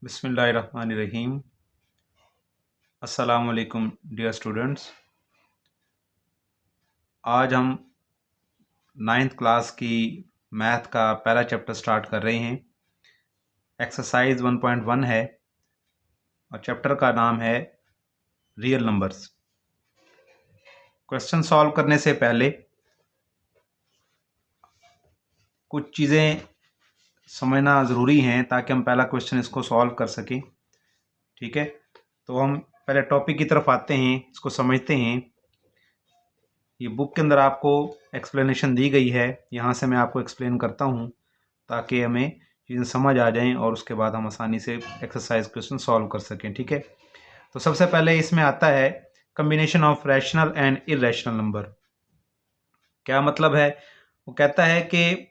बिस्मिल्लाहिर्रहमानिर्रहीम। अस्सलाम वालेकुम डियर स्टूडेंट्स। आज हम 9th क्लास की मैथ का पहला चैप्टर स्टार्ट कर रहे हैं। एक्सरसाइज 1.1 है और चैप्टर का नाम है रियल नंबर्स। क्वेश्चन सॉल्व करने से पहले कुछ चीज़ें समझना ज़रूरी हैं ताकि हम पहला क्वेश्चन इसको सॉल्व कर सकें। ठीक है, तो हम पहले टॉपिक की तरफ आते हैं, इसको समझते हैं। ये बुक के अंदर आपको एक्सप्लेनेशन दी गई है, यहाँ से मैं आपको एक्सप्लेन करता हूँ ताकि हमें चीज़ें समझ आ जाएं और उसके बाद हम आसानी से एक्सरसाइज क्वेश्चन सॉल्व कर सकें। ठीक है, तो सबसे पहले इसमें आता है combination of rational and irrational number. क्या मतलब है? वो कहता है कि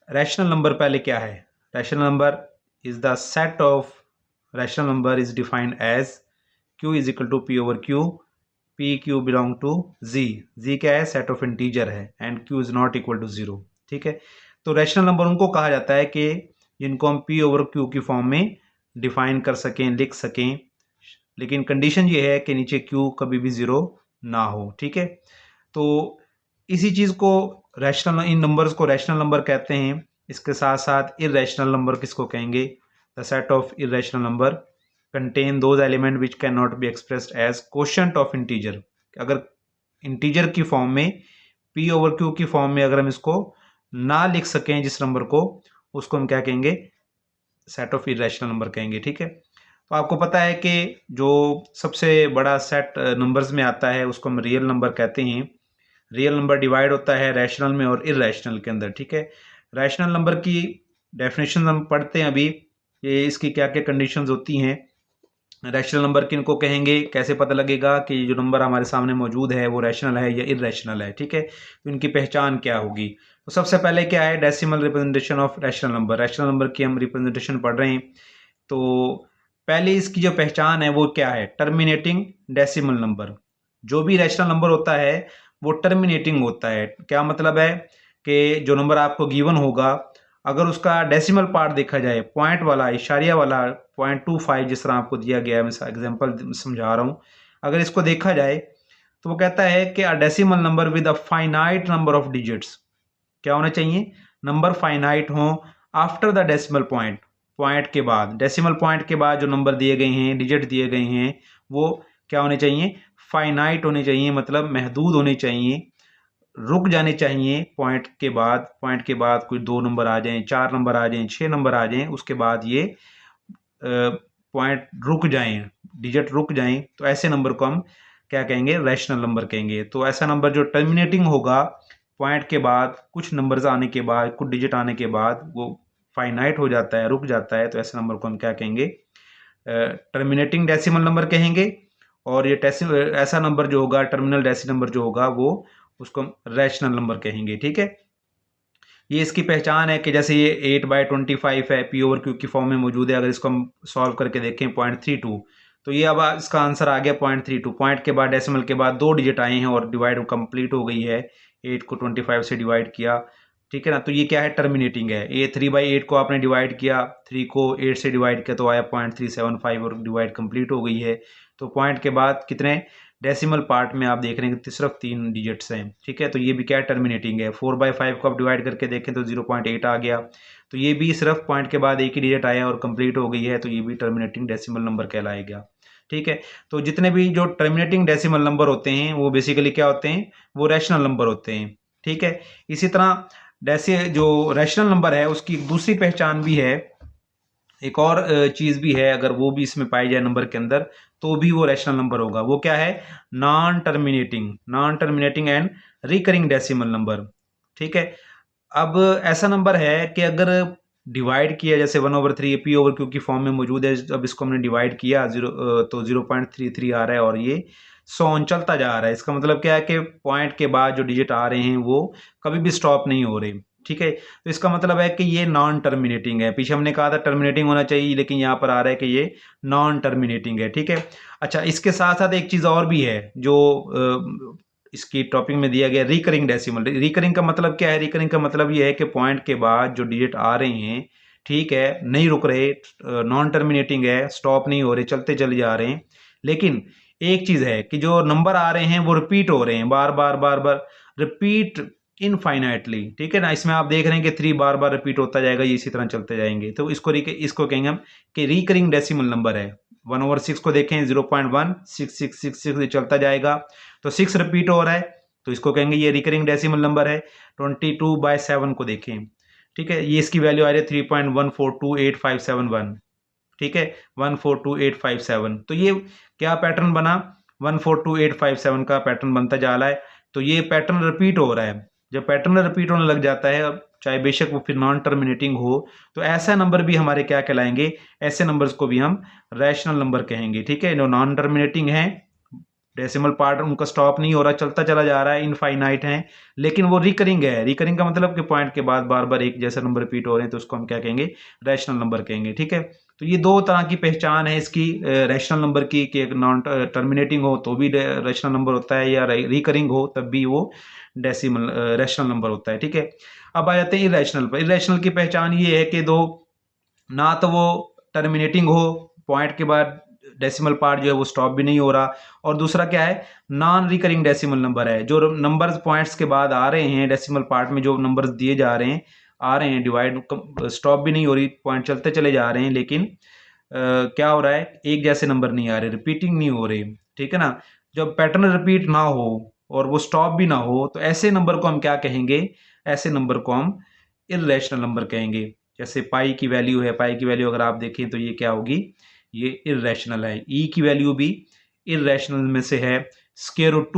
रैशनल नंबर पहले क्या है। Rational number is the set of rational number is defined as q is equal to P over Q, P Q belong to Z. Z क्या है? सेट ऑफ इंटीजर है and q is not equal to zero. ठीक है, तो rational number उनको कहा जाता है कि जिनको हम p ओवर q की फॉर्म में डिफाइन कर सकें, लिख सकें, लेकिन कंडीशन ये है कि नीचे q कभी भी ज़ीरो ना हो। ठीक है, तो इसी चीज़ को रैशनल, इन नंबर्स को रैशनल नंबर कहते हैं। इसके साथ साथ इरेशनल नंबर किसको कहेंगे? The set of irrational number contain those element which can not be expressed as quotient of integer. अगर इंटीजर की फॉर्म में, p ओवर q की फॉर्म में अगर हम इसको ना लिख सकें जिस नंबर को, उसको हम क्या कहेंगे? सेट ऑफ इरेशनल नंबर कहेंगे। ठीक है, तो आपको पता है कि जो सबसे बड़ा सेट नंबर्स में आता है उसको हम रियल नंबर कहते हैं। रियल नंबर डिवाइड होता है रैशनल में और इरेशनल के अंदर। ठीक है, रैशनल नंबर की डेफिनेशन हम पढ़ते हैं अभी, ये इसकी क्या क्या कंडीशंस होती हैं। रैशनल नंबर किनको कहेंगे, कैसे पता लगेगा कि जो नंबर हमारे सामने मौजूद है वो रैशनल है या इरेशनल है। ठीक है, तो इनकी पहचान क्या होगी? तो सबसे पहले क्या है? Decimal representation of rational number. Rational number की हम रिप्रेजेंटेशन पढ़ रहे हैं, तो पहले इसकी जो पहचान है वो क्या है? Terminating decimal number. जो भी रैशनल नंबर होता है वो टर्मिनेटिंग होता है। क्या मतलब है? कि जो नंबर आपको गिवन होगा, अगर उसका डेसिमल पार्ट देखा जाए, पॉइंट वाला, इशारिया वाला 0.25 जिस तरह आपको दिया गया है, मैं एग्जांपल समझा रहा हूँ, अगर इसको देखा जाए तो वो कहता है कि a decimal number with a finite number of digits. क्या होना चाहिए? नंबर फाइनाइट हो after the decimal point. Point के बाद, डेसिमल पॉइंट के बाद जो नंबर दिए गए हैं, डिजिट दिए गए हैं, वो क्या होने चाहिए? फाइनाइट होने चाहिए, मतलब महदूद होने चाहिए, रुक जाने चाहिए पॉइंट के बाद। पॉइंट के बाद कोई 2 नंबर आ जाएं, 4 नंबर आ जाएं, 6 नंबर आ जाएं, उसके बाद ये पॉइंट रुक जाएं, डिजिट रुक जाएं, तो ऐसे नंबर को हम क्या कहेंगे? रैशनल नंबर कहेंगे। तो ऐसा नंबर जो टर्मिनेटिंग होगा पॉइंट के बाद, कुछ नंबर्स आने के बाद, कुछ डिजिट आने के बाद वो फाइनाइट हो जाता है, रुक जाता है, तो ऐसे नंबर को हम क्या कहेंगे? टर्मिनेटिंग डेसिमल नंबर कहेंगे। और ये ऐसा नंबर जो होगा, टर्मिनल डेसिमल नंबर जो होगा, वो उसको हम रैशनल नंबर कहेंगे। ठीक है, ये इसकी पहचान है कि जैसे ये 8/25 है, पी ओवर क्यू की फॉर्म में मौजूद है। अगर इसको हम सॉल्व करके देखें 0.32, तो ये अब इसका आंसर आ गया 0.32। पॉइंट के बाद, डेसिमल के बाद 2 डिजिट आए हैं और डिवाइड कंप्लीट हो गई है। 8 को 25 से डिवाइड किया, ठीक है ना, तो ये क्या है? टर्मिनेटिंग है। ये 3/8 को आपने डिवाइड किया, 3 को 8 से डिवाइड किया तो आया 0.375 और डिवाइड कंप्लीट हो गई है। तो पॉइंट के बाद कितने डेसिमल पार्ट में आप देख रहे हैं कि सिर्फ 3 डिजिट्स हैं। ठीक है, तो ये भी क्या है? टर्मिनेटिंग है। 4/5 को आप डिवाइड करके देखें तो 0.8 आ गया, तो ये भी सिर्फ पॉइंट के बाद एक ही डिजिट आया और कंप्लीट हो गई है, तो ये भी टर्मिनेटिंग डेसिमल नंबर कहलाएगा। ठीक है, तो जितने भी जो टर्मिनेटिंग डेसिमल नंबर होते हैं वो बेसिकली क्या होते हैं? वो रैशनल नंबर होते हैं। ठीक है, इसी तरह जो रैशनल नंबर है उसकी एक दूसरी पहचान भी है, एक और चीज़ भी है, अगर वो भी इसमें पाई जाए नंबर के अंदर तो भी वो रैशनल नंबर होगा। वो क्या है? Non terminating and recurring decimal number. ठीक है, अब ऐसा नंबर है कि अगर डिवाइड किया, जैसे 1/3 पी ओवर क्यू की फॉर्म में मौजूद है, अब इसको हमने डिवाइड किया तो 0.33 आ रहा है और ये 100 चलता जा रहा है। इसका मतलब क्या है कि पॉइंट के बाद जो डिजिट आ रहे हैं वो कभी भी स्टॉप नहीं हो रहे। ठीक है, तो इसका मतलब है कि ये नॉन टर्मिनेटिंग है। पीछे हमने कहा था टर्मिनेटिंग होना चाहिए, लेकिन यहाँ पर आ रहा है कि ये नॉन टर्मिनेटिंग है। ठीक है, अच्छा, इसके साथ साथ एक चीज़ और भी है जो इसकी टॉपिक में दिया गया, रिकरिंग डेसिमल। रिकरिंग का मतलब क्या है? रिकरिंग का मतलब ये है कि पॉइंट के बाद जो डिजिट आ रहे हैं, ठीक है, नहीं रुक रहे, नॉन टर्मिनेटिंग है, स्टॉप नहीं हो रहे, चलते चले जा रहे हैं। लेकिन एक चीज है कि जो नंबर आ रहे हैं वो रिपीट हो रहे हैं, बार बार बार बार रिपीट इनफाइनाइटली, ठीक है ना। इसमें आप देख रहे हैं कि 3 बार बार रिपीट होता जाएगा, ये इसी तरह चलते जाएंगे। तो इसको कहेंगे हम कि रिकरिंग डेसिमल नंबर है। 1/6 को देखें 0.16666 ये चलता जाएगा, तो 6 रिपीट हो रहा है, तो इसको कहेंगे ये रिकरिंग डेसिमल नंबर है। 22/7 को देखें, ठीक है, ये इसकी वैल्यू आ रही है 3.142857 ठीक है, 142857। तो ये क्या पैटर्न बना, 142857 का पैटर्न बनता जा रहा है। तो ये पैटर्न रिपीट हो रहा है। जब पैटर्न रिपीट होने लग जाता है, चाहे बेशक वो फिर नॉन टर्मिनेटिंग हो, तो ऐसा नंबर भी हमारे क्या कहलाएंगे, ऐसे नंबर्स को भी हम रैशनल नंबर कहेंगे। ठीक है, जो नॉन टर्मिनेटिंग है, डेसिमल पार्ट उनका स्टॉप नहीं हो रहा, चलता चला जा रहा है, इनफाइनाइट है, लेकिन वो रिकरिंग है। रिकरिंग का मतलब कि पॉइंट के बाद बार बार एक जैसा नंबर रिपीट हो रहे हैं, तो उसको हम क्या कहेंगे, रैशनल नंबर कहेंगे। ठीक है, तो ये दो तरह की पहचान है इसकी रैशनल नंबर की, कि एक नॉन टर्मिनेटिंग हो तो भी रैशनल नंबर होता है, या रिकरिंग हो तब भी वो डेसिमल रैशनल नंबर होता है। ठीक है, अब आ जाते हैं इरेशनल पर। इरेशनल की पहचान ये है कि दो, ना तो वो टर्मिनेटिंग हो, पॉइंट के बाद डेसिमल पार्ट जो है वो स्टॉप भी नहीं हो रहा, और दूसरा क्या है, नॉन रिकरिंग डेसिमल नंबर है। जो नंबर्स पॉइंट्स के बाद आ रहे हैं डेसिमल पार्ट में, जो नंबर्स दिए जा रहे हैं, आ रहे हैं डिवाइड, स्टॉप भी नहीं हो रही, पॉइंट चलते चले जा रहे हैं, लेकिन क्या हो रहा है, एक जैसे नंबर नहीं आ रहे, रिपीटिंग नहीं हो रहे। ठीक है ना, जब पैटर्न रिपीट ना हो और वो स्टॉप भी ना हो, तो ऐसे नंबर को हम क्या कहेंगे, ऐसे नंबर को हम इर्रेशनल नंबर कहेंगे। जैसे पाई की वैल्यू है, पाई की वैल्यू अगर आप देखें तो ये क्या होगी, ये इर्रेशनल है। ई की वैल्यू भी इर्रेशनल में से है। स्क्वायर रूट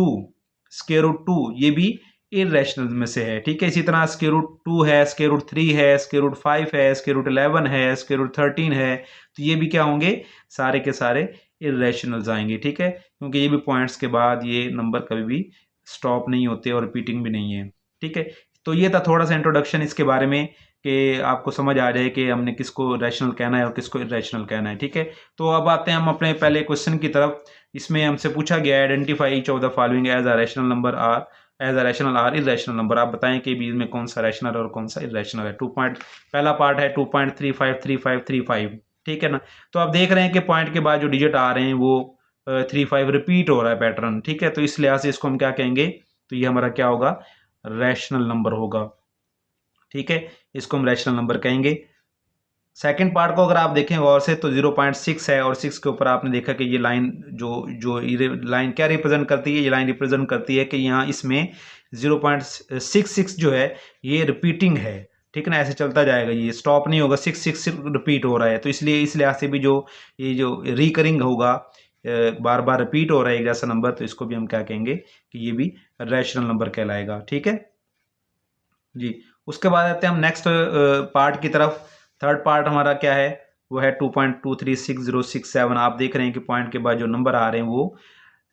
2 ये भी इर्रेशनल में से है। ठीक है, इसी तरह √2 है, √3 है, √5 है, √11 है, √13 है, तो ये भी क्या होंगे, सारे के सारे इर्रेशनल्स आएंगे। ठीक है, क्योंकि ये भी पॉइंट्स के बाद ये नंबर कभी भी स्टॉप नहीं होते और रिपीटिंग भी नहीं है। ठीक है, तो ये था थोड़ा सा इंट्रोडक्शन इसके बारे में, कि आपको समझ आ जाए कि हमने किसको रैशनल कहना है और किसको इरेशनल कहना है। ठीक है, तो अब आते हैं हम अपने पहले क्वेश्चन की तरफ। इसमें हमसे पूछा गया, identify each of the following as a rational number are, as a rational are irrational number. आप बताएं कि बीच में कौन सा रैशनल और कौन सा इरेशनल है। पहला पार्ट है 2.353535। ठीक है ना, तो आप देख रहे हैं कि पॉइंट के बाद जो डिजिट आ रहे हैं वो 35 रिपीट हो रहा है पैटर्न। ठीक है, तो इस लिहाज से इसको हम क्या कहेंगे, तो ये हमारा क्या होगा, रैशनल नंबर होगा। ठीक है, इसको हम रैशनल नंबर कहेंगे। सेकंड पार्ट को अगर आप देखें गौर से, तो 0.6 है, और 6 के ऊपर आपने देखा कि ये लाइन जो जो लाइन क्या रिप्रेजेंट करती है, ये लाइन रिप्रेजेंट करती है कि यहाँ इसमें 0.66 जो है ये रिपीटिंग है। ठीक है ना, ऐसे चलता जाएगा, ये स्टॉप नहीं होगा, 6 रिपीट हो रहा है। तो इसलिए इस लिहाज से भी जो ये जो रिकरिंग होगा, बार बार रिपीट हो रहा है एक जैसा नंबर, तो इसको भी हम क्या कहेंगे कि ये भी रैशनल नंबर कहलाएगा। ठीक है जी, उसके बाद आते हैं हम नेक्स्ट पार्ट की तरफ। थर्ड पार्ट हमारा क्या है, वो है 2.236067। आप देख रहे हैं कि पॉइंट के बाद जो नंबर आ रहे हैं वो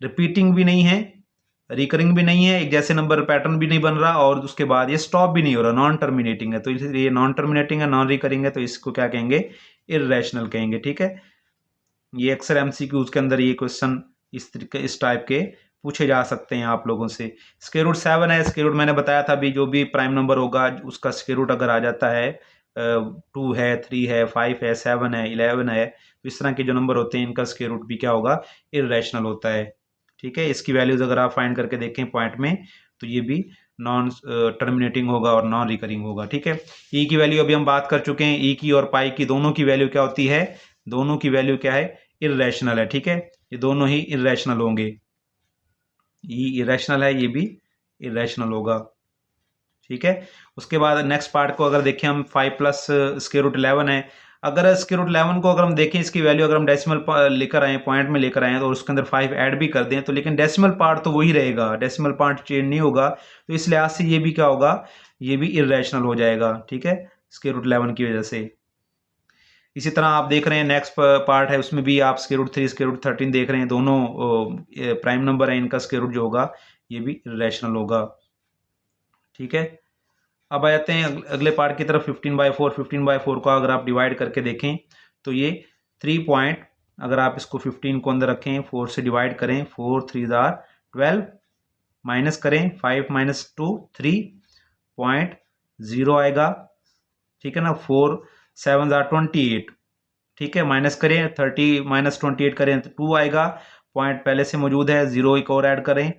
रिपीटिंग भी नहीं है, रिकरिंग भी नहीं है, एक जैसे नंबर पैटर्न भी नहीं बन रहा, और उसके बाद ये स्टॉप भी नहीं हो रहा, नॉन टर्मिनेटिंग है। तो इसलिए ये नॉन टर्मिनेटिंग है, नॉन रिकरिंग है, तो इसको क्या कहेंगे, इर्रेशनल कहेंगे। ठीक है, ये अक्सर एमसीक्यूज के अंदर ये क्वेश्चन इस टाइप के पूछे जा सकते हैं आप लोगों से। √7 है, √, मैंने बताया था अभी, जो भी प्राइम नंबर होगा उसका √, अगर आ जाता है 2 है, 3 है, 5 है, 7 है, 11 है, तो इस तरह के जो नंबर होते हैं इनका √, भी क्या होगा, इर्रेशनल होता है। ठीक है, इसकी वैल्यूज अगर आप फाइंड करके देखें पॉइंट में, तो ये भी नॉन टर्मिनेटिंग होगा और नॉन रिकरिंग होगा। ठीक है, ई की वैल्यू अभी हम बात कर चुके हैं, ई की और पाई की दोनों की वैल्यू क्या होती है, दोनों की वैल्यू क्या है, इर्रेशनल है। ठीक है, ये दोनों ही इर्रेशनल होंगे, ये इरेशनल है, ये भी इरेशनल होगा। ठीक है, उसके बाद नेक्स्ट पार्ट को अगर देखें हम, 5 प्लस √11 है। अगर √11 को अगर हम देखें, इसकी वैल्यू अगर हम डेसिमल लेकर आए, पॉइंट में लेकर आए, तो उसके अंदर 5 ऐड भी कर दें, तो लेकिन डेसिमल पार्ट तो वही रहेगा, डेसिमल पार्ट चेंज नहीं होगा, तो इस लिहाज से ये भी क्या होगा, ये भी इरेशनल हो जाएगा। ठीक है, √11 की वजह से। इसी तरह आप देख रहे हैं नेक्स्ट पार्ट है, उसमें भी आप √3 √13 देख रहे हैं, दोनों प्राइम नंबर है, इनका √, जो होगा ये भी रैशनल होगा। ठीक है, अब आ जाते हैं अगले पार्ट की तरफ। 15/4, 15/4 को अगर आप डिवाइड करके देखें, तो ये 3 पॉइंट, अगर आप इसको 15 को अंदर रखें, 4 से डिवाइड करें, 4 3 12, माइनस करें 5 - 2 3.0 आएगा। ठीक है ना, 4 7 जार 28, ठीक है। माइनस करें 30 माइनस 28 करें तो 2 आएगा, पॉइंट पहले से मौजूद है, 0 एक और ऐड करें,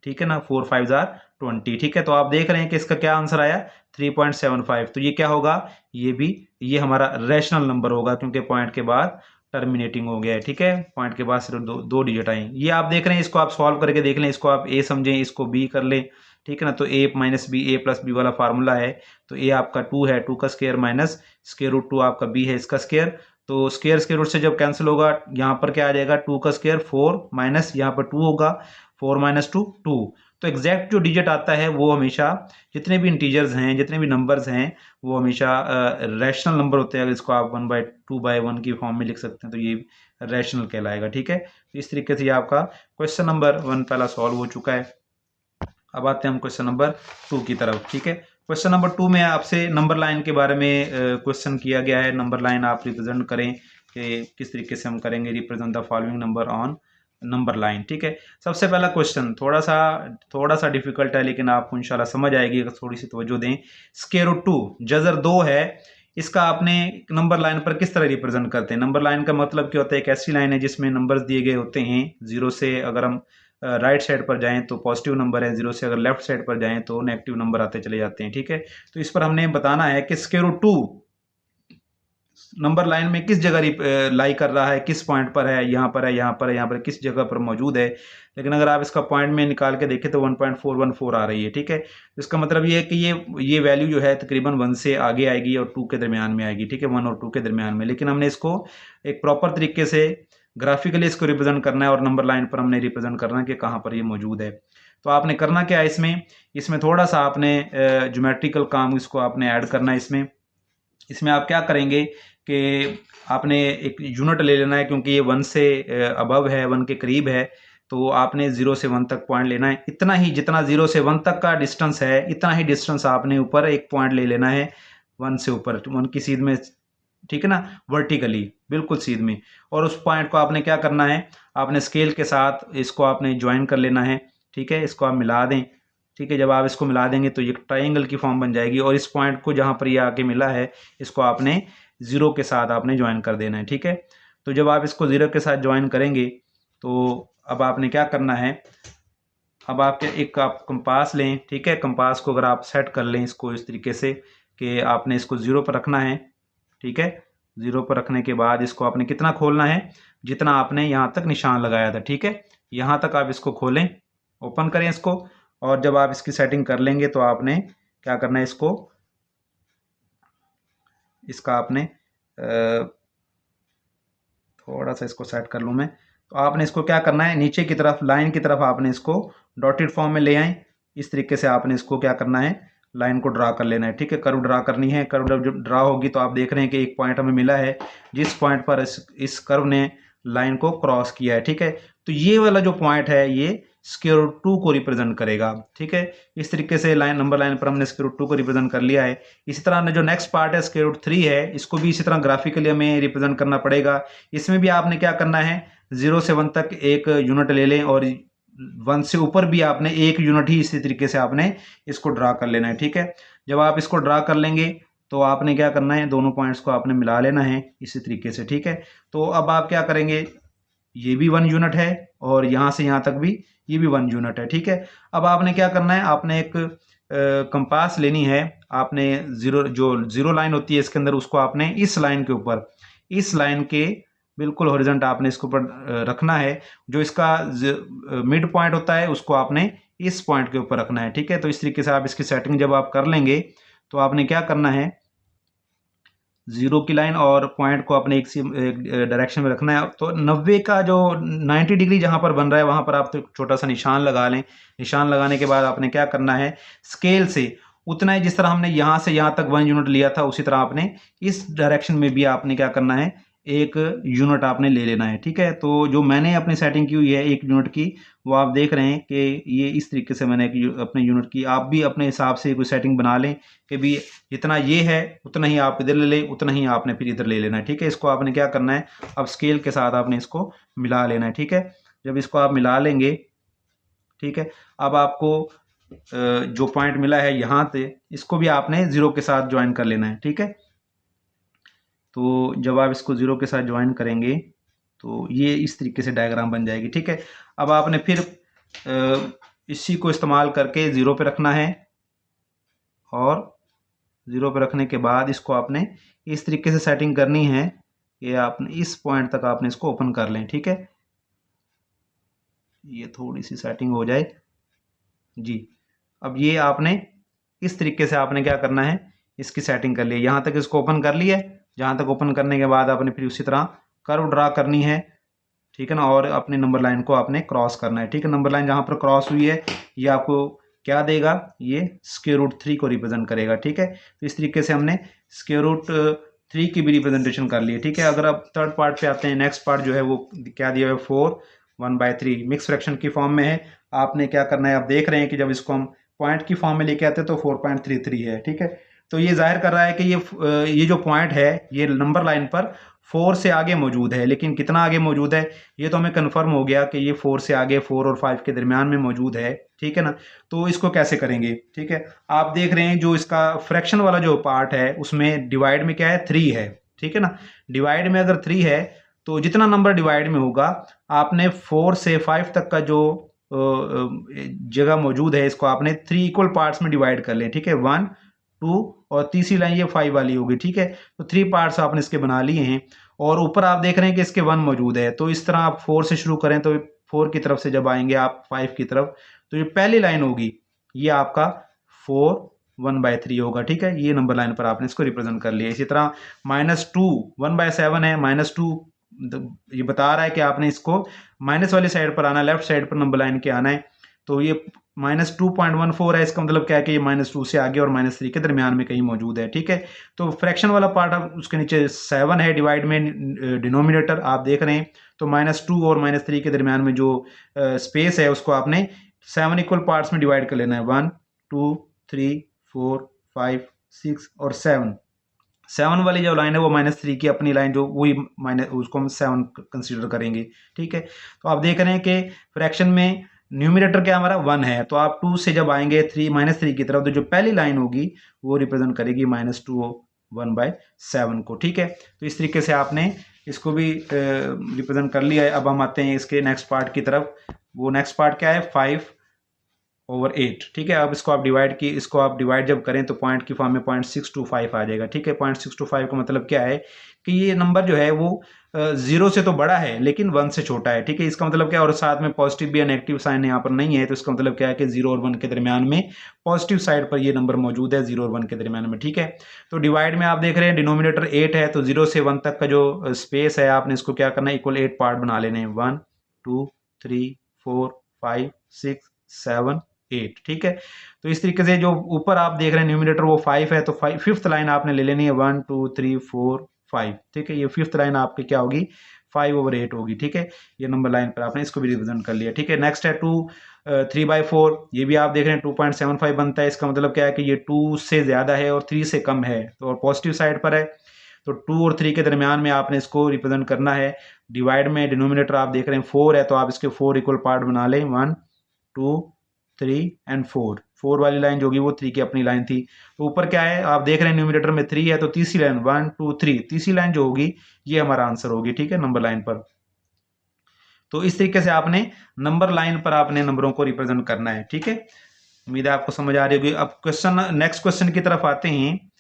ठीक है ना, 4 5 जार 20, ठीक है। तो आप देख रहे हैं कि इसका क्या आंसर आया 3.75। तो ये क्या होगा, ये हमारा रैशनल नंबर होगा, क्योंकि पॉइंट के बाद टर्मिनेटिंग हो गया है, ठीक है। पॉइंट के बाद सिर्फ दो डिजिट आए। ये आप देख रहे हैं, इसको आप सॉल्व करके देख लें, इसको आप ए समझें, इसको बी कर लें, ठीक है ना। तो ए माइनस बी, ए प्लस बी वाला फार्मूला है। तो ए आपका 2 है, 2 का स्क्वायर माइनस स्क्वायर रूट 2 आपका बी है इसका स्क्वायर। तो स्क्वायर रूट से जब कैंसिल होगा, यहाँ पर क्या आ जाएगा, 2 का स्क्वायर 4 माइनस यहाँ पर 2 होगा, 4 माइनस 2 2। तो एग्जैक्ट जो डिजिट आता है वो हमेशा, जितने भी इंटीजर्स हैं, जितने भी नंबर्स हैं, वो हमेशा रैशनल नंबर होते हैं। अगर इसको आप 1/2/1 की फॉर्म में लिख सकते हैं तो ये रैशनल कहलाएगा, ठीक है। तो इस तरीके से ये आपका क्वेश्चन नंबर 1 पहला सॉल्व हो चुका है। अब आते हैं हम क्वेश्चन नंबर 2 की तरफ, ठीक है। क्वेश्चन नंबर 2 में आपसे नंबर लाइन के बारे में क्वेश्चन किया गया है। नंबर लाइन आप रिप्रेजेंट करें कि किस तरीके से हम करेंगे, represent the following number on number line, ठीक है। सबसे पहला क्वेश्चन थोड़ा सा डिफिकल्ट है, लेकिन आपको इंशाल्लाह समझ आएगी अगर थोड़ी सी तवज्जो दें। स्क्वायर रूट 2 जजर 2 है, इसका आपने नंबर लाइन पर किस तरह रिप्रेजेंट करते हैं। नंबर लाइन का मतलब क्या होता है, एक ऐसी लाइन है जिसमें नंबर्स दिए गए होते हैं। 0 से अगर हम राइट साइड पर जाएं तो पॉजिटिव नंबर है, 0 से अगर लेफ्ट साइड पर जाएं तो नेगेटिव नंबर आते चले जाते हैं, ठीक है। तो इस पर हमने बताना है कि स्क्वायर रूट 2 नंबर लाइन में किस जगह लाई कर रहा है, किस पॉइंट पर है, यहाँ पर है, यहाँ पर है, यहाँ पर किस जगह पर मौजूद है। लेकिन अगर आप इसका पॉइंट में निकाल के देखें तो 1.414 आ रही है, ठीक है। इसका मतलब ये है कि ये वैल्यू जो है तकरीबन 1 से आगे आएगी और 2 के दरमियान में आएगी, ठीक है, 1 और 2 के दरमियान में। लेकिन हमने इसको एक प्रॉपर तरीके से ग्राफिकली इसको रिप्रेजेंट करना है और नंबर लाइन पर हमने रिप्रेजेंट करना है कि कहाँ पर ये मौजूद है। तो आपने करना क्या है, इसमें थोड़ा सा आपने ज्योमेट्रिकल काम इसको आपने ऐड करना है। इसमें आप क्या करेंगे कि आपने एक यूनिट ले लेना है, क्योंकि ये 1 से अबव है, 1 के करीब है। तो आपने 0 से 1 तक पॉइंट लेना है, इतना ही जितना 0 से 1 तक का डिस्टेंस है, इतना ही डिस्टेंस आपने ऊपर एक पॉइंट ले लेना है 1 से ऊपर, 1 की सीध में, ठीक है ना, वर्टिकली बिल्कुल सीध में। और उस पॉइंट को आपने क्या करना है, आपने स्केल के साथ इसको आपने ज्वाइन कर लेना है, ठीक है। इसको आप मिला दें, ठीक है। जब आप इसको मिला देंगे तो ये ट्राइंगल की फॉर्म बन जाएगी। और इस पॉइंट को जहाँ पर ये आके मिला है, इसको आपने 0 के साथ आपने ज्वाइन कर देना है, ठीक है। तो जब आप इसको 0 के साथ ज्वाइन करेंगे तो अब आपने क्या करना है, अब आप कंपास लें, ठीक है। कंपास को अगर आप सेट कर लें इसको इस तरीके से कि आपने इसको 0 पर रखना है, ठीक है। 0 पर रखने के बाद इसको आपने कितना खोलना है, जितना आपने यहाँ तक निशान लगाया था, ठीक है। यहाँ तक आप इसको खोलें, ओपन करें इसको। और जब आप इसकी सेटिंग कर लेंगे तो आपने क्या करना है, इसका आपने थोड़ा सा इसको सेट कर लूँ मैं। तो आपने इसको क्या करना है, नीचे की तरफ लाइन की तरफ आपने इसको डॉटेड फॉर्म में ले आए। इस तरीके से आपने इसको क्या करना है, लाइन को ड्रा कर लेना है, ठीक है। कर्व ड्रा करनी है। कर्व जब ड्रा होगी तो आप देख रहे हैं कि एक पॉइंट हमें मिला है, जिस पॉइंट पर इस कर्व ने लाइन को क्रॉस किया है, ठीक है। तो ये वाला जो पॉइंट है ये स्क्वायर रूट 2 को रिप्रेजेंट करेगा, ठीक है। इस तरीके से नंबर लाइन पर हमने स्क्वायर रूट 2 को रिप्रेजेंट कर लिया है। इसी तरह जो नेक्स्ट पार्ट है स्क्वायर रूट 3 है, इसको भी इसी तरह ग्राफिकली हमें रिप्रेजेंट करना पड़ेगा। इसमें भी आपने क्या करना है, 0 से 1 तक एक यूनिट ले लें और 1 से ऊपर भी आपने एक यूनिट ही इसी तरीके से आपने इसको ड्रा कर लेना है, ठीक है। जब आप इसको ड्रा कर लेंगे तो आपने क्या करना है, दोनों पॉइंट्स को आपने मिला लेना है इसी तरीके से, ठीक है। तो अब आप क्या करेंगे, ये भी 1 यूनिट है और यहाँ से यहाँ तक भी ये भी 1 यूनिट है, ठीक है। अब आपने क्या करना है, आपने एक कंपास लेनी है। आपने जीरो लाइन होती है इसके अंदर, उसको आपने इस लाइन के ऊपर, इस लाइन के बिल्कुल हॉरिजॉन्टल आपने इसके ऊपर रखना है। जो इसका मिड पॉइंट होता है उसको आपने इस पॉइंट के ऊपर रखना है, ठीक है। तो इस तरीके से आप इसकी सेटिंग जब आप कर लेंगे तो आपने क्या करना है, 0 की लाइन और पॉइंट को अपने एक डायरेक्शन में रखना है। तो 90 का जो 90 डिग्री जहां पर बन रहा है वहां पर आप तो छोटा सा निशान लगा लें। निशान लगाने के बाद आपने क्या करना है, स्केल से उतना ही जिस तरह हमने यहां से यहां तक 1 यूनिट लिया था, उसी तरह आपने इस डायरेक्शन में भी आपने क्या करना है, एक यूनिट आपने ले लेना है, ठीक है। तो जो मैंने अपनी सेटिंग की हुई है 1 यूनिट की, वो आप देख रहे हैं कि ये इस तरीके से मैंने अपने यूनिट की। आप भी अपने हिसाब से कोई सेटिंग बना लें कि भी जितना ये है उतना ही आप इधर ले लें, उतना ही आपने फिर इधर ले लेना है, ठीक है। इसको आपने क्या करना है, अब स्केल के साथ आपने इसको मिला लेना है, ठीक है। जब इसको आप मिला लेंगे, ठीक है, अब आपको जो पॉइंट मिला है यहाँ से, इसको भी आपने 0 के साथ ज्वाइन कर लेना है, ठीक है। तो जब आप इसको 0 के साथ ज्वाइन करेंगे तो ये इस तरीके से डायग्राम बन जाएगी। ठीक है, अब आपने फिर इसी को इस्तेमाल करके 0 पे रखना है और 0 पे रखने के बाद इसको आपने इस तरीके से सेटिंग करनी है कि आपने इस पॉइंट तक आपने इसको ओपन कर लें। ठीक है, ये थोड़ी सी सेटिंग हो जाए जी। अब ये आपने इस तरीके से आपने क्या करना है, इसकी सेटिंग कर ली है, यहाँ तक इसको ओपन कर लिया है। जहाँ तक ओपन करने के बाद आपने फिर उसी तरह कर्व ड्रा करनी है। ठीक है ना, और अपनी नंबर लाइन को आपने क्रॉस करना है। ठीक है, नंबर लाइन जहाँ पर क्रॉस हुई है ये आपको क्या देगा, ये √3 को रिप्रेजेंट करेगा। ठीक है, तो इस तरीके से हमने √3 की भी रिप्रेजेंटेशन कर ली है। ठीक है, अगर आप थर्ड पार्ट पे आते हैं, नेक्स्ट पार्ट जो है वो क्या दिया है, 4 1/3 मिक्स फ्रैक्शन की फॉर्म में है। आपने क्या करना है, आप देख रहे हैं कि जब इसको हम पॉइंट की फॉर्म में लेके आते हैं तो 4.33 है। ठीक है, तो ये जाहिर कर रहा है कि ये जो पॉइंट है ये नंबर लाइन पर 4 से आगे मौजूद है, लेकिन कितना आगे मौजूद है ये तो हमें कंफर्म हो गया कि ये 4 से आगे 4 और 5 के दरमियान में मौजूद है। ठीक है ना, तो इसको कैसे करेंगे। ठीक है, आप देख रहे हैं जो इसका फ्रैक्शन वाला जो पार्ट है उसमें डिवाइड में क्या है, 3 है। ठीक है ना, डिवाइड में अगर 3 है तो जितना नंबर डिवाइड में होगा आपने 4 से 5 तक का जो जगह मौजूद है इसको आपने 3 इक्वल पार्ट्स में डिवाइड कर लें। ठीक है, 1 2 और तीसरी लाइन ये 5 वाली होगी। ठीक है, तो 3 पार्ट्स आपने इसके बना लिए हैं और ऊपर आप देख रहे हैं कि इसके 1 मौजूद है। तो इस तरह आप 4 से शुरू करें तो 4 की तरफ से जब आएंगे आप 5 की तरफ तो ये पहली लाइन होगी, ये आपका 4 1/3 होगा। ठीक है, ये नंबर लाइन पर आपने इसको रिप्रेजेंट कर लिया। इसी तरह -2 1/7 है, -2 ये बता रहा है कि आपने इसको माइनस वाली साइड पर आना है, लेफ्ट साइड पर नंबर लाइन के आना है। तो ये -2.14 है, इसका मतलब क्या है कि ये -2 से आगे और -3 के दरमियान में कहीं मौजूद है। ठीक है, तो फ्रैक्शन वाला पार्ट अब उसके नीचे 7 है, डिवाइड में डिनोमिनेटर आप देख रहे हैं। तो -2 और -3 के दरमियान में जो स्पेस है उसको आपने 7 इक्वल पार्ट्स में डिवाइड कर लेना है, 1 2 3 4 5 6 और 7 वाली जो लाइन है वो -3 की अपनी लाइन जो वही माइनस उसको हम 7 कंसीडर करेंगे। ठीक है, तो आप देख रहे हैं कि फ्रैक्शन में न्यूमिनेटर क्या हमारा 1 है, तो आप 2 से जब आएंगे -3 की तरफ तो जो पहली लाइन होगी वो रिप्रेजेंट करेगी -2 1/7 को। ठीक है, तो इस तरीके से आपने इसको भी रिप्रेजेंट कर लिया है। अब हम आते हैं इसके नेक्स्ट पार्ट की तरफ। वो नेक्स्ट पार्ट क्या है, 5/8। ठीक है, अब इसको आप डिवाइड जब करें तो पॉइंट की फॉर्म में 0.625 आ जाएगा। ठीक है, 0.625 का मतलब क्या है कि ये नंबर जो है वो 0 से तो बड़ा है लेकिन 1 से छोटा है। ठीक है, इसका मतलब क्या है, और साथ में पॉजिटिव भी नेगेटिव साइन यहाँ पर नहीं है, तो इसका मतलब क्या है कि 0 और 1 के दरमियान में पॉजिटिव साइड पर ये नंबर मौजूद है, 0 और 1 के दरमियान में। ठीक है, तो डिवाइड में आप देख रहे हैं डिनोमिनेटर 8 है, तो 0 से 1 तक का जो स्पेस है आपने इसको क्या करना है, इक्वल 8 पार्ट बना लेने हैं, 1 2 3 4 5 6 7 8। ठीक है, तो इस तरीके से जो ऊपर आप देख रहे हैं न्यूमिनेटर वो 5 है, तो 5th लाइन आपने ले लेनी है, 1 2 3 4 5। ठीक है, ये 5th लाइन आपकी क्या होगी, 5/8 होगी। ठीक है, ये नंबर लाइन पर आपने इसको भी रिप्रेजेंट कर लिया। ठीक है, नेक्स्ट है 3/4, ये भी आप देख रहे हैं 2.75 बनता है। इसका मतलब क्या है कि ये 2 से ज्यादा है और 3 से कम है, तो और पॉजिटिव साइड पर है, तो 2 और 3 के दरमियान में आपने इसको रिप्रेजेंट करना है। डिवाइड में डिनोमिनेटर आप देख रहे हैं 4 है, तो आप इसके 4 इक्वल पार्ट बना लें, 1 2 3 एंड 4 वाली लाइन जो होगी वो 3 की अपनी लाइन थी। तो ऊपर क्या है, आप देख रहे हैं न्यूमिनेटर में 3 है, तो तीसरी लाइन 1 2 3 तीसरी लाइन जो होगी ये हमारा आंसर होगी। ठीक है, नंबर लाइन पर। तो इस तरीके से आपने नंबर लाइन पर आपने नंबरों को रिप्रेजेंट करना है। ठीक है, उम्मीद है आपको समझ आ रही होगी। अब नेक्स्ट क्वेश्चन की तरफ आते हैं।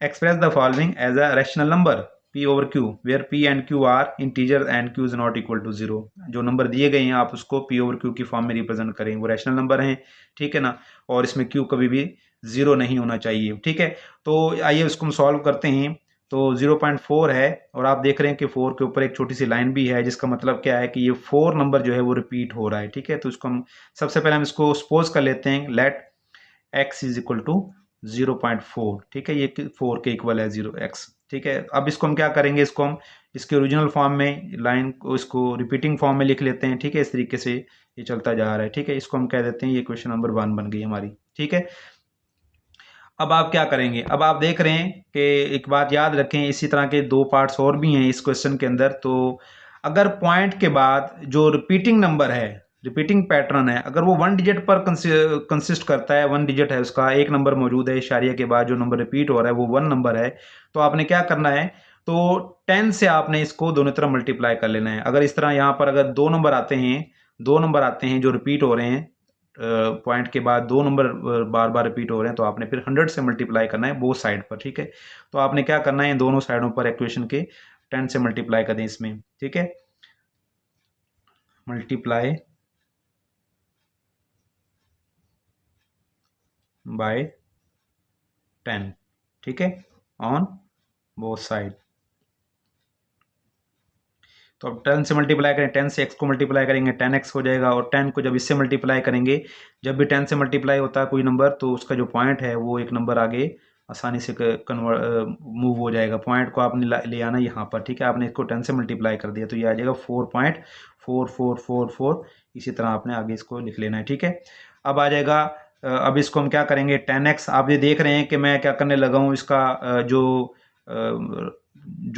Express the following as a rational number P/Q where P and Q are integers and Q is not equal to 0। जो नंबर दिए गए हैं आप उसको P/Q की फॉर्म में रिप्रेजेंट करें, वो रैशनल नंबर हैं। ठीक है ना, और इसमें Q कभी भी 0 नहीं होना चाहिए। ठीक है, तो आइए उसको हम सॉल्व करते हैं। तो 0.4 है और आप देख रहे हैं कि 4 के ऊपर एक छोटी सी लाइन भी है, जिसका मतलब क्या है कि ये 4 नंबर जो है वो रिपीट हो रहा है। ठीक है, तो इसको हम सबसे पहले हम इसको सपोज कर लेते हैं, let x is equal to 0.4। ठीक है, ये 4 के इक्वल है 0x। ठीक है, अब इसको हम क्या करेंगे, इसको हम इसके ओरिजिनल फॉर्म में लाइन को इसको रिपीटिंग फॉर्म में लिख लेते हैं। ठीक है, इस तरीके से ये चलता जा रहा है। ठीक है, इसको हम कह देते हैं ये क्वेश्चन नंबर 1 बन गई हमारी। ठीक है, अब आप क्या करेंगे, अब आप देख रहे हैं कि एक बात याद रखें, इसी तरह के 2 पार्ट्स और भी हैं इस क्वेश्चन के अंदर। तो अगर पॉइंट के बाद जो रिपीटिंग नंबर है, रिपीटिंग पैटर्न है, अगर वो 1 डिजिट पर कंसिस्ट करता है, 1 डिजिट है उसका, एक नंबर मौजूद है इशारिया के बाद, जो नंबर रिपीट हो रहा है वो 1 नंबर है, तो आपने क्या करना है, तो 10 से आपने इसको दोनों तरफ मल्टीप्लाई कर लेना है। अगर इस तरह यहाँ पर अगर दो नंबर आते हैं जो रिपीट हो रहे हैं, पॉइंट के बाद दो नंबर बार बार रिपीट हो रहे हैं, तो आपने फिर 100 से मल्टीप्लाई करना है बोथ साइड पर, ठीक है। तो आपने क्या करना है, दोनों साइडों पर इक्वेशन के 10 से मल्टीप्लाई कर दें इसमें, ठीक है। मल्टीप्लाई बाय 10, ठीक है, ऑन बोथ साइड। तो अब 10 से मल्टीप्लाई करें, 10 से x को मल्टीप्लाई करेंगे 10x हो जाएगा, और 10 को जब इससे मल्टीप्लाई करेंगे, जब भी 10 से मल्टीप्लाई होता है कोई नंबर, तो उसका जो पॉइंट है वो एक नंबर आगे आसानी से मूव हो जाएगा। पॉइंट को आपने ले आना यहाँ पर, ठीक है। आपने इसको 10 से मल्टीप्लाई कर दिया तो ये आ जाएगा 4.4444, इसी तरह आपने आगे इसको लिख लेना है, ठीक है। अब आ जाएगा, अब इसको हम क्या करेंगे, 10x। आप ये देख रहे हैं कि मैं क्या करने लगा हूँ, इसका जो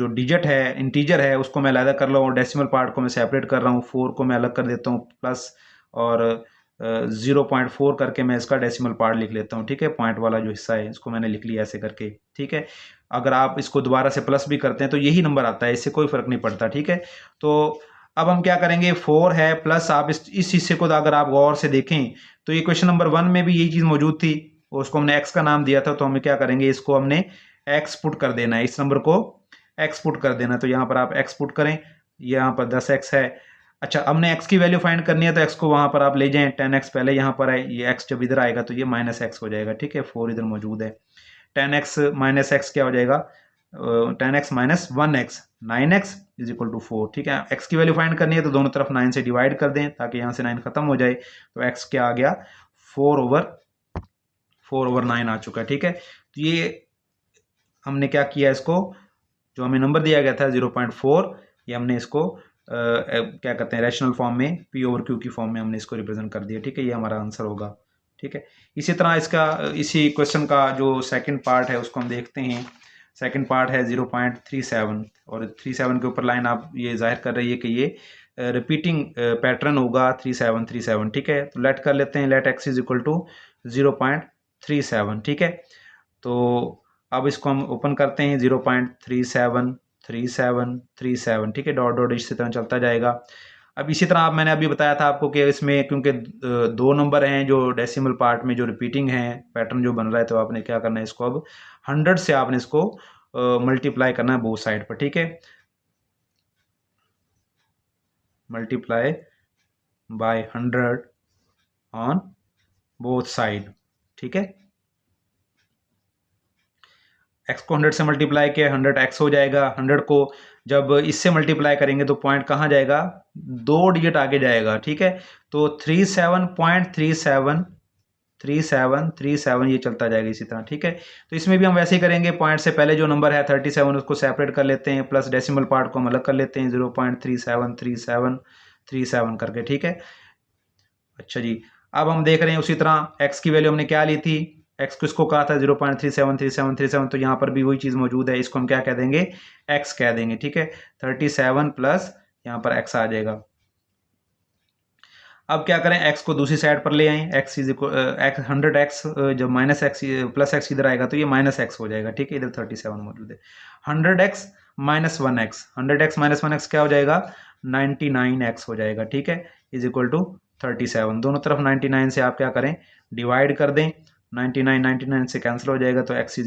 डिजिट है, इंटीजर है, उसको मैं अलग कर रहा हूँ, डेसिमल पार्ट को मैं सेपरेट कर रहा हूँ, 4 को मैं अलग कर देता हूँ प्लस, और 0.4 करके मैं इसका डेसिमल पार्ट लिख लेता हूँ, ठीक है। पॉइंट वाला जो हिस्सा है इसको मैंने लिख लिया ऐसे करके, ठीक है। अगर आप इसको दोबारा से प्लस भी करते हैं तो यही नंबर आता है, इससे कोई फर्क नहीं पड़ता, ठीक है। तो अब हम क्या करेंगे, 4 है प्लस, आप इस हिस्से को अगर आप गौर से देखें तो ये क्वेश्चन नंबर 1 में भी यही चीज़ मौजूद थी, और उसको हमने x का नाम दिया था, तो हमें क्या करेंगे, इसको हमने x पुट कर देना है, इस नंबर को x पुट कर देना। तो यहाँ पर आप x पुट करें, यहाँ पर 10x है। अच्छा, हमने x की वैल्यू फाइंड करनी है, तो x को वहाँ पर आप ले जाएं, 10x पहले यहाँ पर है, ये x जब इधर आएगा तो ये -x हो जाएगा, ठीक है। 4 इधर मौजूद है, 10x - x क्या हो जाएगा, 10x - 1x, 9x = 4, ठीक है। x की वैल्यू फाइंड करनी है तो दोनों तरफ 9 से डिवाइड कर दें ताकि यहाँ से 9 खत्म हो जाए, तो x क्या आ गया, 4/9 आ चुका है, ठीक है। तो ये हमने क्या किया, इसको जो हमें नंबर दिया गया था 0.4, ये हमने इसको क्या कहते हैं, रैशनल फॉर्म में, P/Q की फॉर्म में हमने इसको रिप्रेजेंट कर दिया, ठीक है। ये हमारा आंसर होगा, ठीक है। इसी तरह इसी क्वेश्चन का जो सेकंड पार्ट है उसको हम देखते हैं। सेकंड पार्ट है 0.37, और 37 के ऊपर लाइन आप ये जाहिर कर रही है कि ये रिपीटिंग पैटर्न होगा 3737, ठीक है। तो लेट कर लेते हैं, लेट x = 0.37, ठीक है। तो अब इसको हम ओपन करते हैं, 0.373737, ठीक है, डॉट डॉट इसी तरह चलता जाएगा। अब इसी तरह मैंने अभी बताया था आपको कि इसमें क्योंकि दो नंबर हैं जो डेसिमल पार्ट में जो रिपीटिंग है, पैटर्न जो बन रहा है, तो आपने क्या करना है, इसको अब 100 से आपने इसको मल्टीप्लाई करना है बोथ साइड पर, ठीक है। Multiply by 100 on both side, ठीक है। x को 100 से मल्टीप्लाई किया, 100x हो जाएगा। 100 को जब इससे मल्टीप्लाई करेंगे तो पॉइंट कहाँ जाएगा, 2 डिजिट आगे जाएगा, ठीक है। तो 37.373737 ये चलता जाएगा इसी तरह, ठीक है। तो इसमें भी हम वैसे ही करेंगे, पॉइंट से पहले जो नंबर है 37 उसको सेपरेट कर लेते हैं, प्लस डेसिमल पार्ट को हम अलग कर लेते हैं, 0.373737 करके, ठीक है। अच्छा जी, अब हम देख रहे हैं उसी तरह x की वैल्यू हमने क्या ली थी, x को इसको कहा था 0.373737, तो यहाँ पर भी वही चीज़ मौजूद है, इसको हम क्या कह देंगे, x कह देंगे, ठीक है। 37 प्लस यहाँ पर x आ जाएगा। अब क्या करें, x को दूसरी साइड पर ले आए, x 100x, जब -x प्लस x इधर आएगा तो ये -x हो जाएगा, ठीक है। इधर 37 मौजूद है, 100x - 1x, 100x - 1x क्या हो जाएगा, 99x हो जाएगा, ठीक है, = 37। दोनों तरफ 99 से आप क्या करें, डिवाइड कर दें, 99 से कैंसिल हो जाएगा, तो x =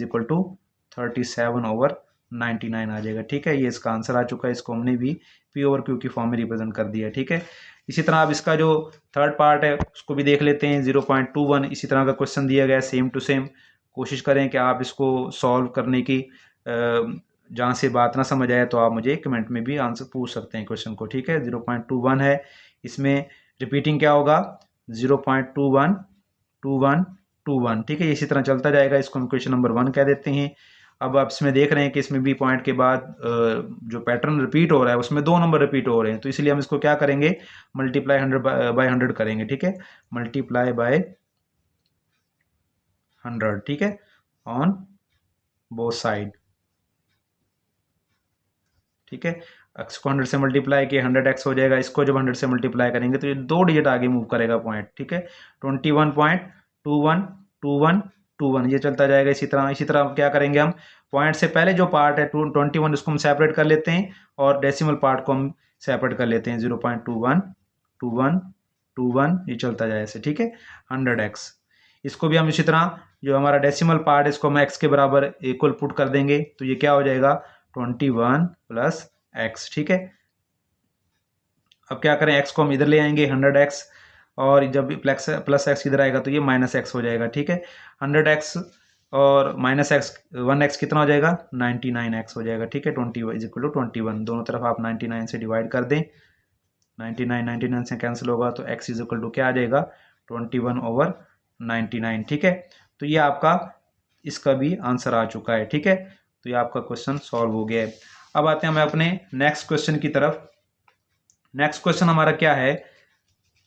37/99 आ जाएगा, ठीक है। ये इसका आंसर आ चुका है, इसको हमने भी P/Q की फॉर्म में रिप्रेजेंट कर दिया, ठीक है। इसी तरह आप इसका जो थर्ड पार्ट है उसको भी देख लेते हैं, 0.21, इसी तरह का क्वेश्चन दिया गया है, सेम टू सेम। कोशिश करें कि आप इसको सॉल्व करने की, जहाँ से बात ना समझ आए तो आप मुझे कमेंट में भी आंसर पूछ सकते हैं क्वेश्चन को, ठीक है। 0.21 है, इसमें रिपीटिंग क्या होगा, 0.212121, ठीक है। इसी तरह चलता जाएगा, इसको हम क्वेश्चन नंबर 1 कह देते हैं। अब आप इसमें देख रहे हैं कि इसमें भी पॉइंट के बाद जो पैटर्न रिपीट हो रहा है उसमें 2 नंबर रिपीट हो रहे हैं, तो इसलिए हम इसको क्या करेंगे, मल्टीप्लाई 100 करेंगे, ठीक है। मल्टीप्लाई बाय 100, ठीक है, ऑन बोथ साइड, ठीक है। x को 100 से मल्टीप्लाई किया, 100x हो जाएगा। इसको जब 100 से मल्टीप्लाई करेंगे तो ये 2 डिजिट आगे मूव करेगा पॉइंट, ठीक है। 21.2121 21 ये चलता जाएगा इसी तरह क्या करेंगे हम पॉइंट से पहले जो पार्ट है 21 उसको हम सेपरेट कर लेते हैं और डेसिमल पार्ट को हम सेपरेट कर लेते हैं 0.21 21 21 ये चलता जाए ऐसे, ठीक है। 100x इसको भी हम इसी तरह जो हमारा डेसिमल पार्ट है इसको हम x के बराबर इक्वल पुट कर देंगे तो ये क्या हो जाएगा 21 प्लस x, ठीक है। अब क्या करें x को हम इधर ले आएंगे 100x और जब प्लस एक्स इधर आएगा तो ये माइनस एक्स हो जाएगा, ठीक है। 100x और माइनस एक्स 1x कितना हो जाएगा 99x हो जाएगा, ठीक है। 20 इज इक्वल टू 21 दोनों तरफ आप 99 से डिवाइड कर दें 99 से कैंसिल होगा तो x इज इक्वल टू क्या आ जाएगा 21/99, ठीक है। तो ये आपका इसका भी आंसर आ चुका है, ठीक है। तो ये आपका क्वेश्चन सॉल्व हो गया है। अब आते हैं हम अपने नेक्स्ट क्वेश्चन की तरफ। नेक्स्ट क्वेश्चन हमारा क्या है,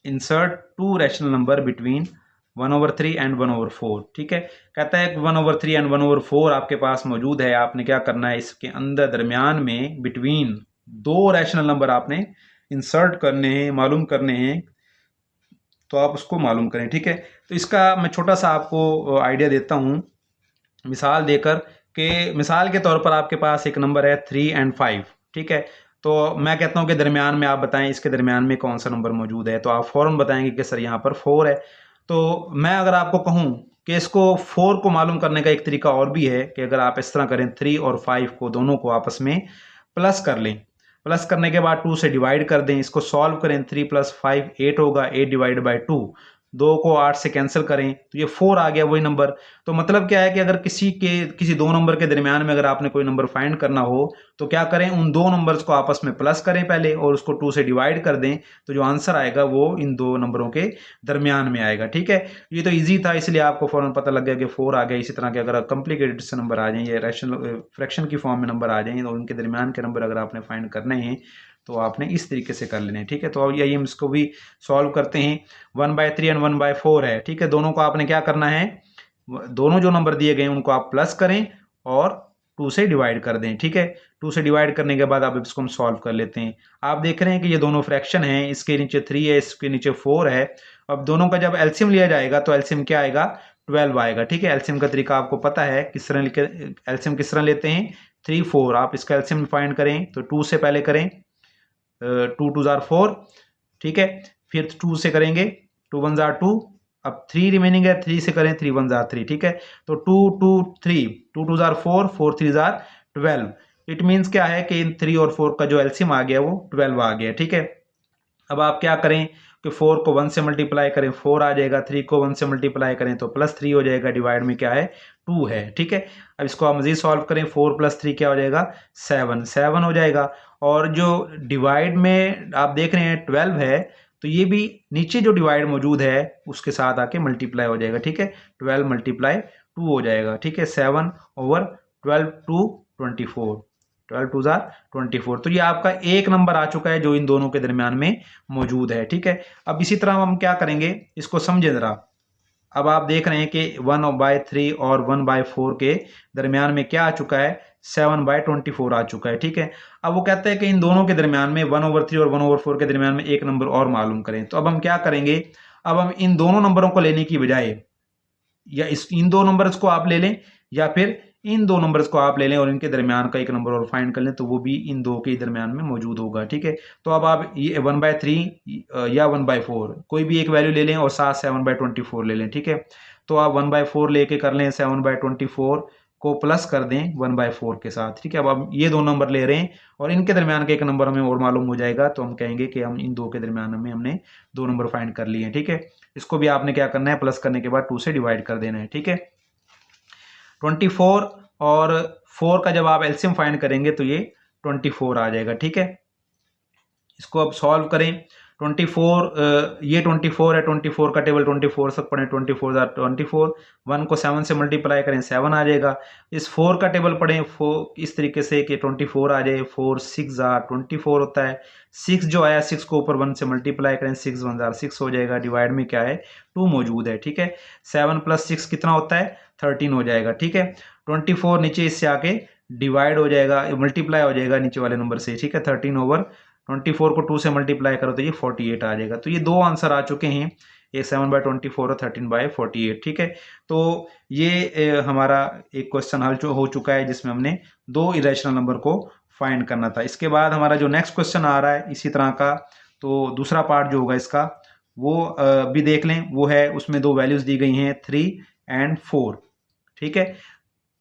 insert 2 rational number between 1/3 and 1/4, ठीक है। कहता है 1/3 एंड 1/4 आपके पास मौजूद है, आपने क्या करना है इसके अंदर दरमियान में बिटवीन 2 रैशनल नंबर आपने इंसर्ट करने हैं, मालूम करने हैं, तो आप उसको मालूम करें, ठीक है। तो इसका मैं छोटा सा आपको आइडिया देता हूँ मिसाल देकर कि मिसाल के तौर पर आपके पास एक नंबर है 3 और 5, ठीक है। तो मैं कहता हूँ कि दरमियान में आप बताएं इसके दरमियान में कौन सा नंबर मौजूद है, तो आप फ़ौरन बताएंगे कि सर यहाँ पर 4 है। तो मैं अगर आपको कहूँ कि इसको 4 को मालूम करने का एक तरीका और भी है कि अगर आप इस तरह करें 3 और 5 को दोनों को आपस में प्लस कर लें, प्लस करने के बाद 2 से डिवाइड कर दें, इसको सॉल्व करें 3 + 5 8 होगा, 8 डिवाइड बाई 2 2 को 8 से कैंसिल करें तो ये 4 आ गया वही नंबर। तो मतलब क्या है कि अगर किसी दो नंबर के दरमियान में अगर आपने कोई नंबर फाइंड करना हो तो क्या करें उन दो नंबर्स को आपस में प्लस करें पहले और उसको 2 से डिवाइड कर दें, तो जो आंसर आएगा वो इन दो नंबरों के दरमियान में आएगा, ठीक है। ये तो ईजी था इसलिए आपको फौरन पता लग गया कि 4 आ गया। इसी तरह के अगर कॉम्प्लिकेटेड से नंबर आ जाएं या रैशनल फ्रैक्शन की फॉर्म में नंबर आ जाएं तो उनके दरमियान के नंबर अगर आपने फाइंड करने हैं तो आपने इस तरीके से कर लेने, ठीक है। तो अब यही हम इसको भी सॉल्व करते हैं। 1/3 एंड 1/4 है, ठीक है। दोनों को आपने क्या करना है, दोनों जो नंबर दिए गए उनको आप प्लस करें और 2 से डिवाइड कर दें, ठीक है। 2 से डिवाइड करने के बाद अब इसको हम सॉल्व कर लेते हैं। आप देख रहे हैं कि ये दोनों फ्रैक्शन हैं, इसके नीचे 3 है, इसके नीचे 4 है। अब दोनों का जब एलसीएम लिया जाएगा तो एलसीएम क्या आएगा 12 आएगा, ठीक है। एलसीएम का तरीका आपको पता है, किस तरह एलसीएम किस तरह लेते हैं 3 4। आप इसका एलसीएम फाइंड करें तो 2 से पहले करें 2 2 जार 4, ठीक है। फिर 2 से करेंगे 2 1 जार 2, अब 3 रिमेनिंग है, 3 से करें 3 1 जार 3, ठीक है। तो 2 2 3 2 2 जार 4 4 3 जार 12। इट मीन्स क्या है कि इन 3 और 4 का जो एलसीएम आ गया वो 12 आ गया, ठीक है। अब आप क्या करें कि 4 को 1 से मल्टीप्लाई करें 4 आ जाएगा, 3 को 1 से मल्टीप्लाई करें तो +3 हो जाएगा, डिवाइड में क्या है 2 है, ठीक है। अब इसको आप मजीद सॉल्व करें 4 + 3 क्या हो जाएगा 7 हो जाएगा। और जो डिवाइड में आप देख रहे हैं 12 है तो ये भी नीचे जो डिवाइड मौजूद है उसके साथ आके मल्टीप्लाई हो जाएगा, ठीक है। 12 × 2 हो जाएगा, ठीक है। 7/12 टू 24 12 2 जार 24। तो ये आपका एक नंबर आ चुका है जो इन दोनों के दरमियान में मौजूद है, ठीक है। अब इसी तरह हम क्या करेंगे इसको समझे जरा। अब आप देख रहे हैं कि 1/3 और 1/4 के दरमियान में क्या आ चुका है 7/24 आ चुका है, ठीक है। अब वो कहते हैं कि इन दोनों के दरमियान में 1/3 और 1/4 के दरमियान में एक नंबर और मालूम करें। तो अब हम क्या करेंगे, अब हम इन दोनों नंबरों को लेने की बजाय या इन दो नंबर्स को आप ले लें या फिर इन दो नंबर्स को आप ले लें और इनके दरमियान का एक नंबर और फाइंड कर लें तो वो भी इन दो के दरमियान में मौजूद होगा, ठीक है। तो अब आप ये 1/3 या 1/4 कोई भी एक वैल्यू ले लें और साथ 7/24 ले लें, ठीक है। तो आप 1/4 लेके कर लें 7/24 को प्लस कर दें 1/4 के साथ, ठीक है। अब हम ये दो नंबर ले रहे हैं और इनके दरमियान का एक नंबर हमें और मालूम हो जाएगा तो हम कहेंगे कि हम इन दो के दरमियान में हमने दो नंबर फाइंड कर लिए हैं, ठीक है। इसको भी आपने क्या करना है प्लस करने के बाद 2 से डिवाइड कर देना है, ठीक है। 24 और 4 का जब आप एलसीएम फाइंड करेंगे तो ये 24 आ जाएगा, ठीक है। इसको अब सॉल्व करें 24 ये 24 है, 24 का टेबल 24 तक पढ़ें 24 जार 24, 1 को 7 से मल्टीप्लाई करें 7 आ जाएगा। इस 4 का टेबल पढ़ें 4 इस तरीके से कि 24 आ जाए, 4 6 जार 24 होता है। 6 जो आया 6 को ऊपर 1 से मल्टीप्लाई करें 6 1 जार 6 हो जाएगा, डिवाइड में क्या है 2 मौजूद है, ठीक है। 7 + 6 कितना होता है 13 हो जाएगा, ठीक है। 24 नीचे इससे आके डिवाइड हो जाएगा, मल्टीप्लाई हो जाएगा नीचे वाले नंबर से, ठीक है। 13/24 को 2 से मल्टीप्लाई करो तो ये 48 आ जाएगा। तो ये दो आंसर आ चुके हैं एक 7/24 और 13/48, ठीक है। तो ये हमारा एक क्वेश्चन हल हो चुका है जिसमें हमने दो इरेशनल नंबर को फाइंड करना था। इसके बाद हमारा जो नेक्स्ट क्वेश्चन आ रहा है इसी तरह का, तो दूसरा पार्ट जो होगा इसका वो भी देख लें। वो है, उसमें दो वैल्यूज दी गई हैं 3 and 4, ठीक है।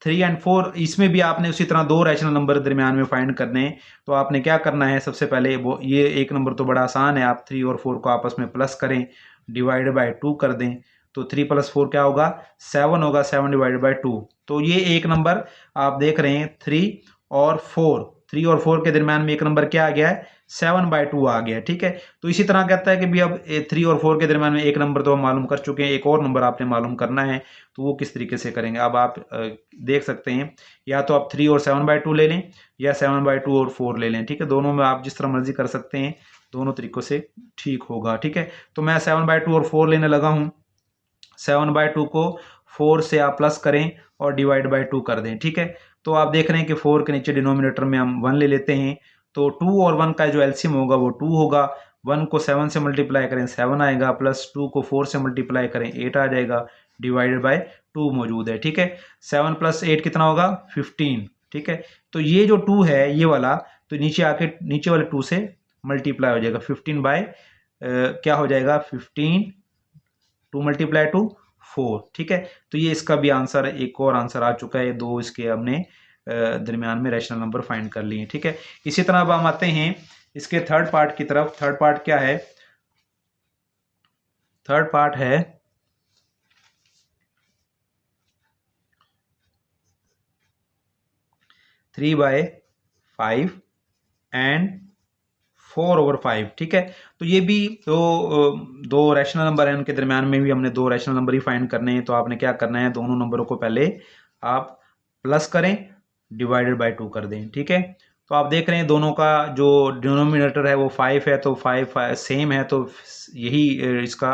3 and 4, इसमें भी आपने उसी तरह दो रैशनल नंबर दरमियान में फाइंड करने हैं। तो आपने क्या करना है, सबसे पहले वो ये एक नंबर तो बड़ा आसान है, आप 3 और 4 को आपस में प्लस करें, डिवाइड बाय 2 कर दें, तो 3 + 4 क्या होगा, 7 होगा, 7 डिवाइड बाय 2। तो ये एक नंबर आप देख रहे हैं 3 और 4, 3 और 4 के दरमियान में एक नंबर क्या आ गया है, 7/2 आ गया, ठीक है। तो इसी तरह कहता है कि भी अब 3 और 4 के दरमियान में एक नंबर तो हम मालूम कर चुके हैं, एक और नंबर आपने मालूम करना है। तो वो किस तरीके से करेंगे, अब आप देख सकते हैं, या तो आप 3 और 7/2 ले लें, या 7/2 और 4 ले लें, ठीक है। दोनों में आप जिस तरह मर्जी कर सकते हैं, दोनों तरीकों से ठीक होगा, ठीक है। तो मैं 7/2 और 4 लेने लगा हूँ। 7/2 को 4 से आप प्लस करें और डिवाइड बाय 2 कर दें, ठीक है। तो आप देख रहे हैं कि 4 के नीचे डिनोमिनेटर में हम 1 ले लेते हैं, तो 2 और 1 का जो एलसीएम होगा वो 2 होगा। 1 को 7 से मल्टीप्लाई करें 7 आएगा, प्लस 2 को 4 से मल्टीप्लाई करें 8 आ जाएगा, डिवाइडेड बाय 2 मौजूद है, ठीक है। 7 + 8 कितना होगा, 15, ठीक है। तो ये जो 2 है ये वाला, तो नीचे आके नीचे वाले 2 से मल्टीप्लाई हो जाएगा, 15 बाय क्या हो जाएगा, 15, 2 × 2 4, ठीक है। तो ये इसका भी आंसर, एक और आंसर आ चुका है। दो इसके हमने दरमियान में रैशनल नंबर फाइंड कर लिए, ठीक है। इसी तरह अब हम आते हैं इसके थर्ड पार्ट की तरफ। थर्ड पार्ट क्या है, थर्ड पार्ट है 3/5 एंड 4/5, ठीक है। तो ये भी दो रैशनल नंबर हैं, उनके दरमियान में भी हमने दो रैशनल नंबर ही फाइंड करने हैं। तो आपने क्या करना है, दोनों नंबरों को पहले आप प्लस करें, डिवाइडेड बाय 2 कर दें, ठीक है। तो आप देख रहे हैं दोनों का जो डिनोमिनेटर है वो 5 है, तो 5 सेम है, तो यही इसका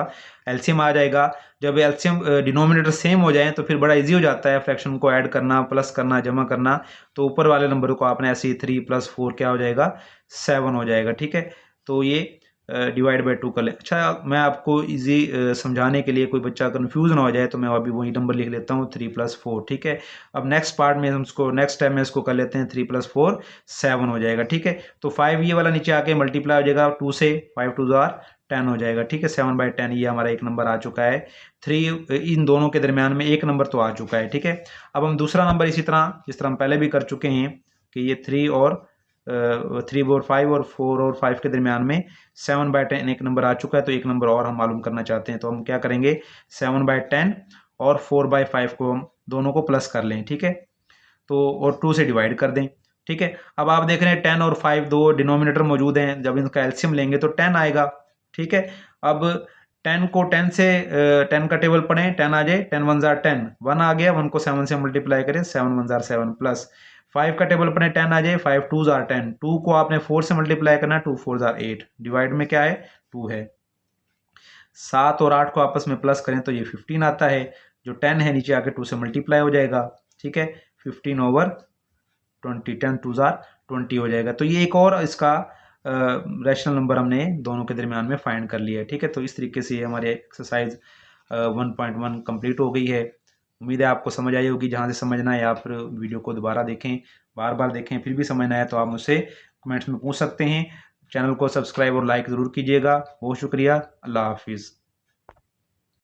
एलसीएम आ जाएगा। जब एलसीएम डिनोमिनेटर सेम हो जाए तो फिर बड़ा इजी हो जाता है फ्रैक्शन को ऐड करना, प्लस करना, जमा करना। तो ऊपर वाले नंबर को आपने ऐसे ही 3 + 4 क्या हो जाएगा, 7 हो जाएगा, ठीक है। तो ये डिवाइड बाय 2 कर ले। अच्छा, मैं आपको इजी समझाने के लिए, कोई बच्चा कंफ्यूज ना हो जाए, तो मैं अभी वही नंबर लिख लेता हूँ 3 + 4, ठीक है। अब नेक्स्ट पार्ट में हम इसको, नेक्स्ट टाइम में इसको कर लेते हैं, 3 + 4 7 हो जाएगा, ठीक है। तो 5 ये वाला नीचे आके मल्टीप्लाई हो जाएगा 2 से, 5 2 10 हो जाएगा, ठीक है। 7/10 ये हमारा एक नंबर आ चुका है। 3 इन दोनों के दरमियान में एक नंबर तो आ चुका है, ठीक है। अब हम दूसरा नंबर इसी तरह, जिस तरह हम पहले भी कर चुके हैं कि ये 3 और 5 और 4 और 5 के दरमियान में 7/10 एक नंबर आ चुका है। तो एक नंबर और हम मालूम करना चाहते हैं, तो हम क्या करेंगे, 7/10 और 4/5 को हम दोनों को प्लस कर लें, ठीक है। तो और 2 से डिवाइड कर दें, ठीक है। अब आप देख रहे हैं 10 और 5 दो डिनोमिनेटर मौजूद हैं, जब इनका एलसीएम लेंगे तो 10 आएगा, ठीक है। अब 10 को 10 से 10 का टेबल पढ़ें, 10 आ जाए, 10 1 10, 1 आ गया, 1 को 7 से मल्टीप्लाई करें, 7 1 7 प्लस 5 का टेबल पढ़ें, 10 आ जाए, 5 2 10, 2 को आपने 4 से मल्टीप्लाई करना, 2 4 8, डिवाइड में क्या है, 2 है। 7 और 8 को आपस में प्लस करें तो ये 15 आता है, जो 10 है नीचे आके 2 से मल्टीप्लाई हो जाएगा, ठीक है। 15/20, 10 2 20 हो जाएगा। तो ये एक और इसका रैशनल नंबर हमने दोनों के दरमियान में फाइंड कर लिया है, ठीक है। तो इस तरीके से हमारी एक्सरसाइज 1.1 कंप्लीट हो गई है। उम्मीद है आपको समझ आई होगी। जहाँ से समझना है आप वीडियो को दोबारा देखें, बार बार देखें, फिर भी समझना है तो आप मुझसे कमेंट्स में पूछ सकते हैं। चैनल को सब्सक्राइब और लाइक ज़रूर कीजिएगा। बहुत शुक्रिया। अल्लाह हाफिज़।